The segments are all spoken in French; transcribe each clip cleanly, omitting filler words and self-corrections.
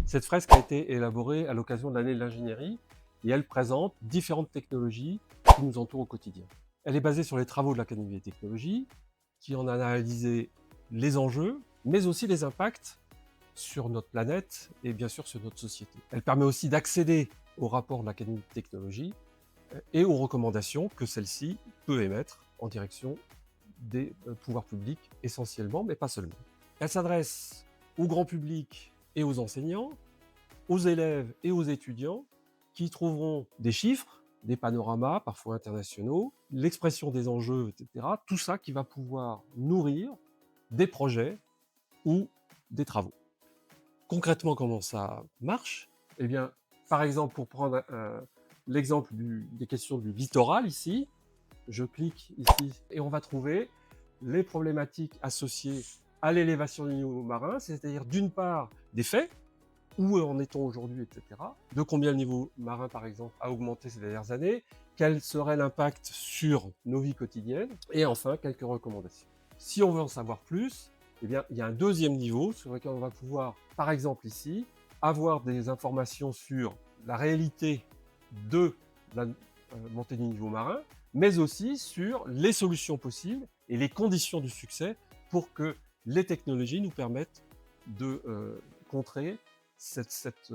Cette fresque a été élaborée à l'occasion de l'année de l'ingénierie et elle présente différentes technologies qui nous entourent au quotidien. Elle est basée sur les travaux de l'Académie des technologies, qui en a analysé les enjeux, mais aussi les impacts sur notre planète et bien sûr sur notre société. Elle permet aussi d'accéder aux rapports de l'Académie des technologies et aux recommandations que celle-ci peut émettre en direction des pouvoirs publics essentiellement, mais pas seulement. Elle s'adresse au grand public et aux enseignants, aux élèves et aux étudiants qui y trouveront des chiffres, des panoramas parfois internationaux, l'expression des enjeux, etc. Tout ça qui va pouvoir nourrir des projets ou des travaux. Concrètement, comment ça marche? Eh bien, par exemple, pour prendre l'exemple des questions du littoral ici, je clique ici et on va trouver les problématiques associées à l'élévation du niveau marin, c'est-à-dire d'une part des faits, où en est-on aujourd'hui, etc. De combien le niveau marin, par exemple, a augmenté ces dernières années, quel serait l'impact sur nos vies quotidiennes, et enfin, quelques recommandations. Si on veut en savoir plus, eh bien, il y a un deuxième niveau sur lequel on va pouvoir, par exemple ici, avoir des informations sur la réalité de la montée du niveau marin, mais aussi sur les solutions possibles et les conditions du succès pour que les technologies nous permettent de contrer cette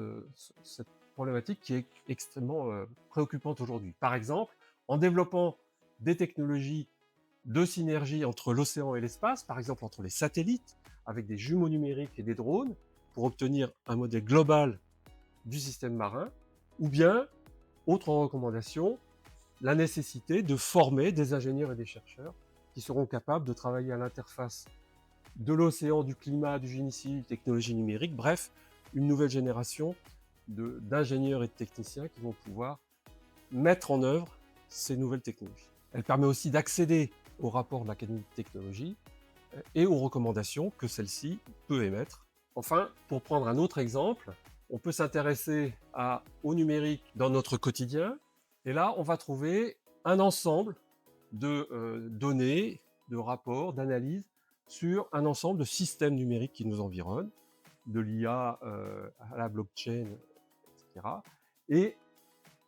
problématique qui est extrêmement préoccupante aujourd'hui. Par exemple, en développant des technologies de synergie entre l'océan et l'espace, par exemple entre les satellites, avec des jumeaux numériques et des drones, pour obtenir un modèle global du système marin, ou bien, autre recommandation, la nécessité de former des ingénieurs et des chercheurs qui seront capables de travailler à l'interface de l'océan, du climat, du génie civil, technologie numérique, bref, une nouvelle génération d'ingénieurs et de techniciens qui vont pouvoir mettre en œuvre ces nouvelles technologies. Elle permet aussi d'accéder aux rapports de l'Académie de technologie et aux recommandations que celle-ci peut émettre. Enfin, pour prendre un autre exemple, on peut s'intéresser au numérique dans notre quotidien, et là, on va trouver un ensemble de données, de rapports, d'analyses sur un ensemble de systèmes numériques qui nous environnent, de l'IA à la blockchain, etc. Et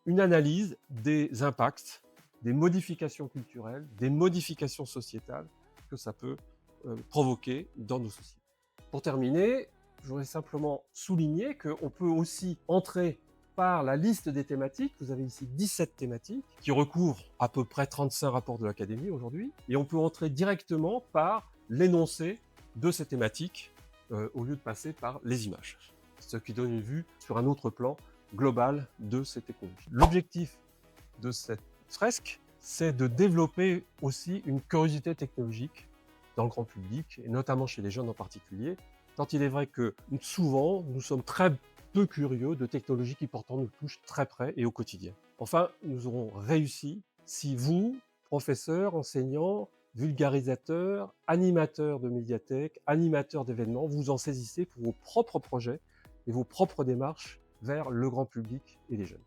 une analyse des impacts, des modifications culturelles, des modifications sociétales que ça peut provoquer dans nos sociétés. Pour terminer, je voudrais simplement souligner qu'on peut aussi entrer par la liste des thématiques. Vous avez ici 17 thématiques qui recouvrent à peu près 35 rapports de l'Académie aujourd'hui. Et on peut entrer directement par l'énoncé de ces thématiques au lieu de passer par les images. Ce qui donne une vue sur un autre plan global de ces technologies. L'objectif de cette fresque, c'est de développer aussi une curiosité technologique dans le grand public, et notamment chez les jeunes en particulier, tant il est vrai que souvent, nous sommes très peu curieux de technologies qui pourtant nous touchent très près et au quotidien. Enfin, nous aurons réussi si vous, professeurs, enseignants, vulgarisateurs, animateurs de médiathèques, animateurs d'événements, vous en saisissez pour vos propres projets et vos propres démarches vers le grand public et les jeunes.